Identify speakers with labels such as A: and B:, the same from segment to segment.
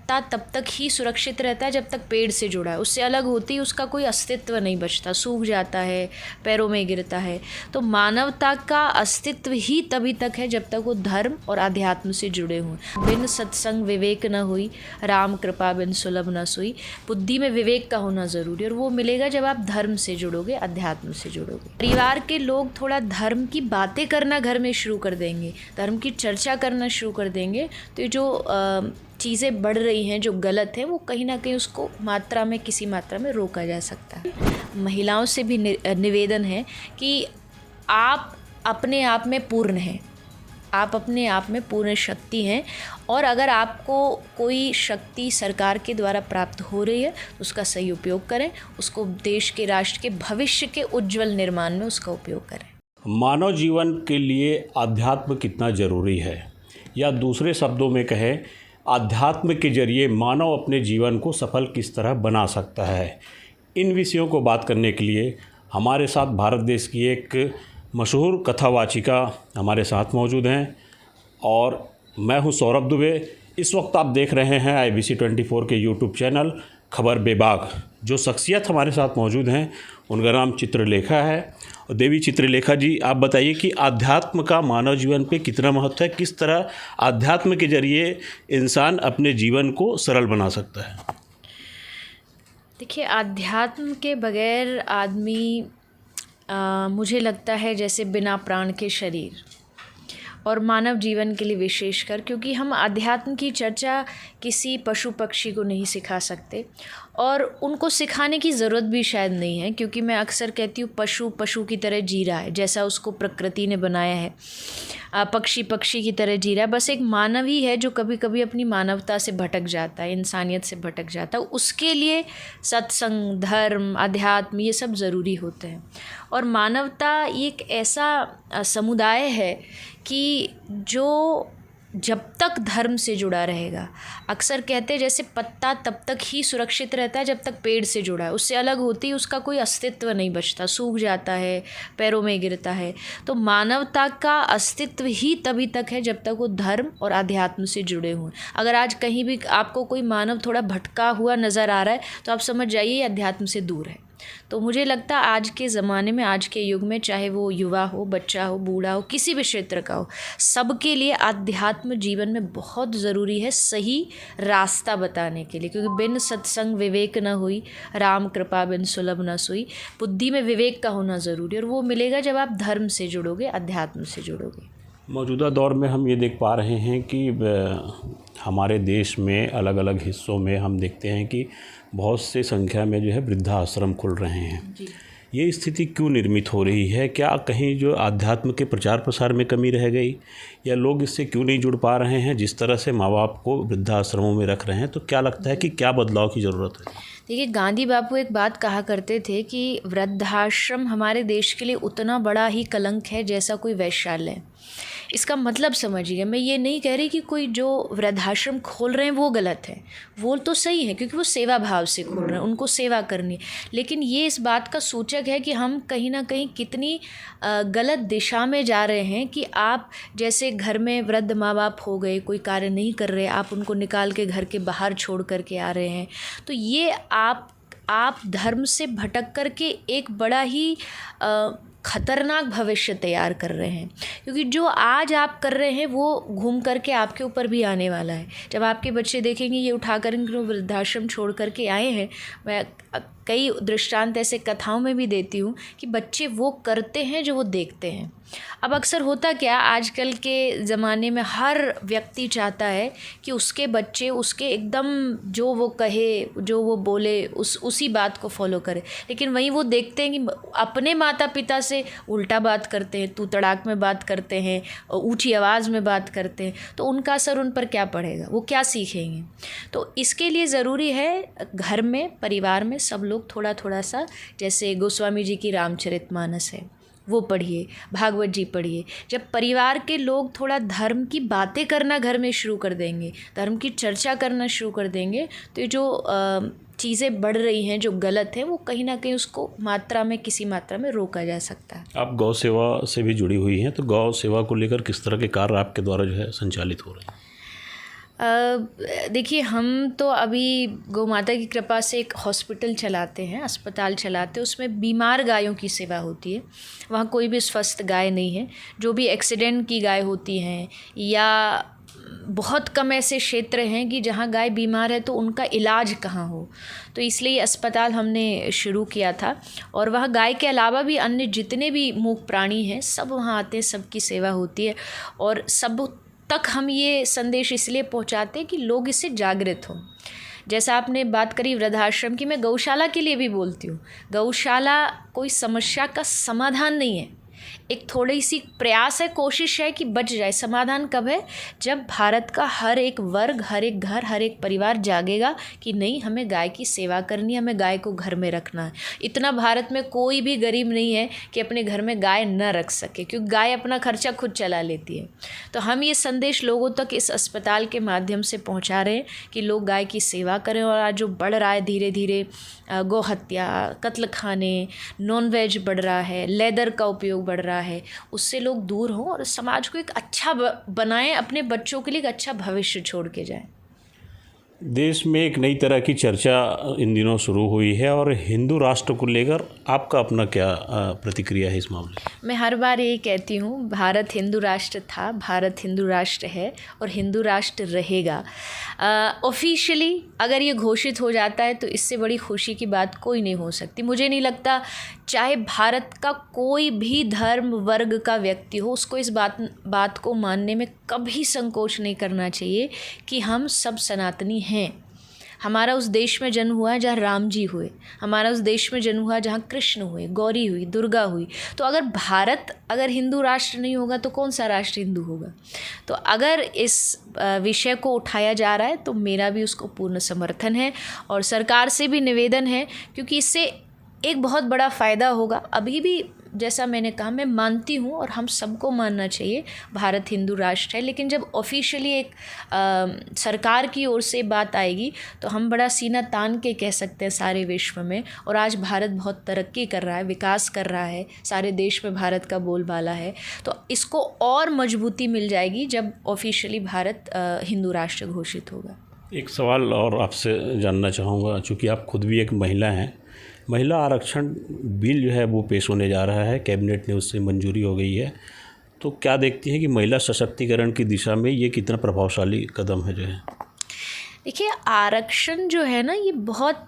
A: पत्ता तब तक ही सुरक्षित रहता है जब तक पेड़ से जुड़ा है, उससे अलग होते ही उसका कोई अस्तित्व नहीं बचता, सूख जाता है, पैरों में गिरता है। तो मानवता का अस्तित्व ही तभी तक है जब तक वो धर्म और अध्यात्म से जुड़े हों। बिन सत्संग विवेक न हुई, राम कृपा बिन सुलभ न सोई। बुद्धि में विवेक का होना ज़रूरी है और वो मिलेगा जब आप धर्म से जुड़ोगे, अध्यात्म से जुड़ोगे। परिवार के लोग थोड़ा धर्म की बातें करना घर में शुरू कर देंगे, धर्म की चर्चा करना शुरू कर देंगे, तो ये जो चीज़ें बढ़ रही हैं जो गलत है वो कहीं ना कहीं उसको मात्रा में, किसी मात्रा में रोका जा सकता है। महिलाओं से भी निवेदन है कि आप अपने आप में पूर्ण हैं, आप अपने आप में पूर्ण शक्ति हैं, और अगर आपको कोई शक्ति सरकार के द्वारा प्राप्त हो रही है तो उसका सही उपयोग करें, उसको देश के, राष्ट्र के भविष्य के उज्जवल निर्माण में उसका उपयोग करें।
B: मानव जीवन के लिए आध्यात्म कितना ज़रूरी है, या दूसरे शब्दों में कहें, आध्यात्म के जरिए मानव अपने जीवन को सफल किस तरह बना सकता है। इन विषयों को बात करने के लिए हमारे साथ भारत देश की एक मशहूर कथावाचिका हमारे साथ मौजूद हैं, और मैं हूं सौरभ दुबे। इस वक्त आप देख रहे हैं IBC 24 के यूट्यूब चैनल खबर बेबाक। जो शख्सियत हमारे साथ मौजूद हैं उनका नाम चित्रलेखा है। और देवी चित्रलेखा जी, आप बताइए कि आध्यात्म का मानव जीवन पे कितना महत्व है, किस तरह आध्यात्म के जरिए इंसान अपने जीवन को सरल बना सकता है।
A: देखिए, आध्यात्म के बगैर आदमी मुझे लगता है जैसे बिना प्राण के शरीर, और मानव जीवन के लिए विशेषकर, क्योंकि हम अध्यात्म की चर्चा किसी पशु पक्षी को नहीं सिखा सकते और उनको सिखाने की ज़रूरत भी शायद नहीं है, क्योंकि मैं अक्सर कहती हूँ पशु की तरह जी रहा है, जैसा उसको प्रकृति ने बनाया है। पक्षी की तरह जी रहा है। बस एक मानव ही है जो कभी कभी अपनी मानवता से भटक जाता है, इंसानियत से भटक जाता है। उसके लिए सत्संग, धर्म, अध्यात्म ये सब ज़रूरी होते हैं। और मानवता एक ऐसा समुदाय है कि जो जब तक धर्म से जुड़ा रहेगा, अक्सर कहते हैं जैसे पत्ता तब तक ही सुरक्षित रहता है जब तक पेड़ से जुड़ा है, उससे अलग होते ही उसका कोई अस्तित्व नहीं बचता, सूख जाता है, पैरों में गिरता है। तो मानवता का अस्तित्व ही तभी तक है जब तक वो धर्म और अध्यात्म से जुड़े हों। अगर आज कहीं भी आपको कोई मानव थोड़ा भटका हुआ नज़र आ रहा है तो आप समझ जाइए अध्यात्म से दूर है। तो मुझे लगता है आज के ज़माने में, आज के युग में, चाहे वो युवा हो, बच्चा हो, बूढ़ा हो, किसी भी क्षेत्र का हो, सबके लिए अध्यात्म जीवन में बहुत ज़रूरी है, सही रास्ता बताने के लिए। क्योंकि बिन सत्संग विवेक न हुई, राम कृपा बिन सुलभ न सोई। बुद्धि में विवेक का होना ज़रूरी है और वो मिलेगा जब आप धर्म से जुड़ोगे, अध्यात्म से जुड़ोगे।
B: मौजूदा दौर में हम ये देख पा रहे हैं कि हमारे देश में अलग अलग हिस्सों में हम देखते हैं कि बहुत से संख्या में जो है वृद्धाश्रम खुल रहे हैं। ये स्थिति क्यों निर्मित हो रही है? क्या कहीं जो आध्यात्म के प्रचार प्रसार में कमी रह गई, या लोग इससे क्यों नहीं जुड़ पा रहे हैं? जिस तरह से माँ बाप को वृद्धाश्रमों में रख रहे हैं, तो क्या लगता है कि क्या बदलाव की ज़रूरत है?
A: देखिए, गांधी बापू एक बात कहा करते थे कि वृद्धाश्रम हमारे देश के लिए उतना बड़ा ही कलंक है जैसा कोई वैश्यालय। इसका मतलब समझिए, मैं ये नहीं कह रही कि कोई जो वृद्धाश्रम खोल रहे हैं वो गलत है, वो तो सही है क्योंकि वो सेवा भाव से खोल रहे हैं, उनको सेवा करनी है। लेकिन ये इस बात का सूचक है कि हम कहीं ना कहीं कितनी गलत दिशा में जा रहे हैं कि आप जैसे घर में वृद्ध माँ बाप हो गए, कोई कार्य नहीं कर रहे, आप उनको निकाल के घर के बाहर छोड़ करके आ रहे हैं। तो ये आप धर्म से भटक करके एक बड़ा ही खतरनाक भविष्य तैयार कर रहे हैं, क्योंकि जो आज आप कर रहे हैं वो घूम करके आपके ऊपर भी आने वाला है। जब आपके बच्चे देखेंगे ये उठा कर वृद्धाश्रम छोड़ करके आए हैं, मैं कई दृष्टांत ऐसे कथाओं में भी देती हूँ कि बच्चे वो करते हैं जो वो देखते हैं। अब अक्सर होता क्या, आजकल के ज़माने में हर व्यक्ति चाहता है कि उसके बच्चे उसके एकदम जो वो कहे, जो वो बोले, उसी बात को फॉलो करे। लेकिन वहीं वो देखते हैं कि अपने माता पिता से उल्टा बात करते हैं, तू तड़ाक में बात करते हैं, ऊंची आवाज़ में बात करते हैं, तो उनका असर उन पर क्या पड़ेगा, वो क्या सीखेंगे। तो इसके लिए ज़रूरी है घर में, परिवार में सब लोग थोड़ा थोड़ा सा, जैसे गोस्वामी जी की रामचरितमानस है वो पढ़िए, भागवत जी पढ़िए। जब परिवार के लोग थोड़ा धर्म की बातें करना घर में शुरू कर देंगे, धर्म की चर्चा करना शुरू कर देंगे, तो ये जो चीज़ें बढ़ रही हैं जो गलत है वो कहीं ना कहीं उसको मात्रा में, किसी मात्रा में रोका जा सकता है।
B: आप गौ सेवा से भी जुड़ी हुई हैं, तो गौ सेवा को लेकर किस तरह के कार्य आपके द्वारा जो है संचालित हो रहे हैं?
A: देखिए, हम तो अभी गौ माता की कृपा से एक हॉस्पिटल चलाते हैं, अस्पताल चलाते हैं, उसमें बीमार गायों की सेवा होती है। वहाँ कोई भी स्वस्थ गाय नहीं है। जो भी एक्सीडेंट की गाय होती हैं या बहुत कम ऐसे क्षेत्र हैं कि जहाँ गाय बीमार है तो उनका इलाज कहाँ हो, तो इसलिए अस्पताल हमने शुरू किया था। और वह गाय के अलावा भी अन्य जितने भी मूक प्राणी हैं सब वहाँ आते हैं, सबकी सेवा होती है। और सब तक हम ये संदेश इसलिए पहुँचाते हैं कि लोग इससे जागृत हों। जैसा आपने बात करी वृद्धाश्रम की, मैं गौशाला के लिए भी बोलती हूँ। गौशाला कोई समस्या का समाधान नहीं है, एक थोड़ी सी प्रयास है, कोशिश है कि बच जाए। समाधान कब है? जब भारत का हर एक वर्ग, हर एक घर, हर एक परिवार जागेगा कि नहीं, हमें गाय की सेवा करनी है, हमें गाय को घर में रखना है। इतना भारत में कोई भी गरीब नहीं है कि अपने घर में गाय न रख सके, क्योंकि गाय अपना खर्चा खुद चला लेती है। तो हम ये संदेश लोगों तक इस अस्पताल के माध्यम से पहुँचा रहे हैं कि लोग गाय की सेवा करें। और आज जो बढ़ रहा है धीरे धीरे गौ हत्या, कत्ल खाने, नॉन वेज बढ़ रहा है, लेदर का उपयोग बढ़ रहा है, उससे लोग दूर हों और समाज को एक अच्छा बनाएं, अपने बच्चों के लिए एक अच्छा भविष्य छोड़ के जाएं।
B: देश में एक नई तरह की चर्चा इन दिनों शुरू हुई है और हिंदू राष्ट्र को लेकर आपका अपना क्या प्रतिक्रिया है इस मामले में?
A: मैं हर बार यही कहती हूँ, भारत हिंदू राष्ट्र था, भारत हिंदू राष्ट्र है और हिंदू राष्ट्र रहेगा। ऑफिशियली अगर ये घोषित हो जाता है तो इससे बड़ी खुशी की बात कोई नहीं हो सकती। मुझे नहीं लगता चाहे भारत का कोई भी धर्म वर्ग का व्यक्ति हो, उसको इस बात को मानने में कभी संकोच नहीं करना चाहिए कि हम सब सनातनी हैं। हमारा उस देश में जन्म हुआ है जहाँ राम जी हुए, हमारा उस देश में जन्म हुआ जहाँ कृष्ण हुए, गौरी हुई, दुर्गा हुई। तो अगर भारत अगर हिंदू राष्ट्र नहीं होगा तो कौन सा राष्ट्र हिंदू होगा? तो अगर इस विषय को उठाया जा रहा है तो मेरा भी उसको पूर्ण समर्थन है और सरकार से भी निवेदन है, क्योंकि इससे एक बहुत बड़ा फ़ायदा होगा। अभी भी जैसा मैंने कहा, मैं मानती हूँ और हम सबको मानना चाहिए भारत हिंदू राष्ट्र है, लेकिन जब ऑफिशियली एक सरकार की ओर से बात आएगी तो हम बड़ा सीना तान के कह सकते हैं सारे विश्व में। और आज भारत बहुत तरक्की कर रहा है, विकास कर रहा है, सारे देश में भारत का बोलबाला है। तो इसको और मजबूती मिल जाएगी जब ऑफिशियली भारत हिंदू राष्ट्र घोषित होगा।
B: एक सवाल और आपसे जानना चाहूँगा, चूँकि आप खुद भी एक महिला हैं, महिला आरक्षण बिल जो है वो पेश होने जा रहा है, कैबिनेट ने उससे मंजूरी हो गई है, तो क्या देखती हैं कि महिला सशक्तिकरण की दिशा में ये कितना प्रभावशाली कदम है जो है?
A: देखिए, आरक्षण जो है ना, ये बहुत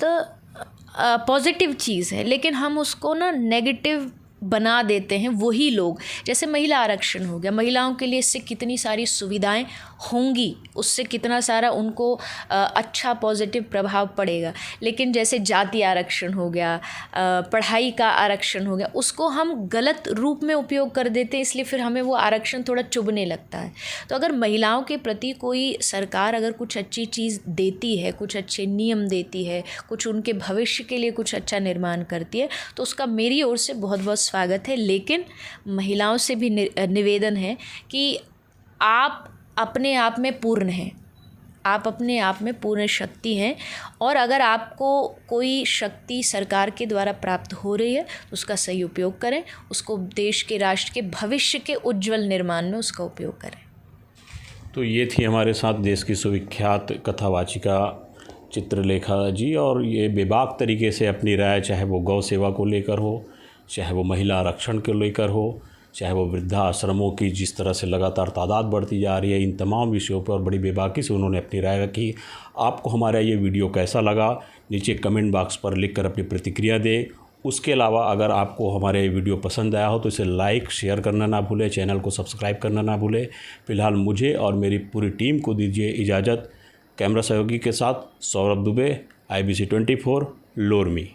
A: पॉजिटिव चीज़ है, लेकिन हम उसको ना नेगेटिव बना देते हैं वही लोग। जैसे महिला आरक्षण हो गया, महिलाओं के लिए इससे कितनी सारी सुविधाएं होंगी, उससे कितना सारा उनको अच्छा पॉजिटिव प्रभाव पड़ेगा। लेकिन जैसे जाति आरक्षण हो गया, पढ़ाई का आरक्षण हो गया, उसको हम गलत रूप में उपयोग कर देते हैं, इसलिए फिर हमें वो आरक्षण थोड़ा चुभने लगता है। तो अगर महिलाओं के प्रति कोई सरकार अगर कुछ अच्छी चीज़ देती है, कुछ अच्छे नियम देती है, कुछ उनके भविष्य के लिए कुछ अच्छा निर्माण करती है, तो उसका मेरी ओर से बहुत बहुत स्वागत है। लेकिन महिलाओं से भी निवेदन है कि आप अपने आप में पूर्ण हैं, आप अपने आप में पूर्ण शक्ति हैं, और अगर आपको कोई शक्ति सरकार के द्वारा प्राप्त हो रही है तो उसका सही उपयोग करें, उसको देश के, राष्ट्र के भविष्य के उज्जवल निर्माण में उसका उपयोग करें।
B: तो ये थी हमारे साथ देश की सुविख्यात कथावाचिका चित्रलेखा जी, और ये बेबाक तरीके से अपनी राय, चाहे वो गौ सेवा को लेकर हो, चाहे वो महिला आरक्षण को लेकर हो, चाहे वो वृद्धाश्रमों की जिस तरह से लगातार तादाद बढ़ती जा रही है, इन तमाम विषयों पर बड़ी बेबाकी से उन्होंने अपनी राय रखी। आपको हमारा ये वीडियो कैसा लगा, नीचे कमेंट बॉक्स पर लिखकर अपनी प्रतिक्रिया दें। उसके अलावा अगर आपको हमारे वीडियो पसंद आया हो तो इसे लाइक शेयर करना ना भूलें, चैनल को सब्सक्राइब करना ना भूलें। फ़िलहाल मुझे और मेरी पूरी टीम को दीजिए इजाज़त। कैमरा सहयोगी के साथ सौरभ दुबे, IBC 24 लोरमी।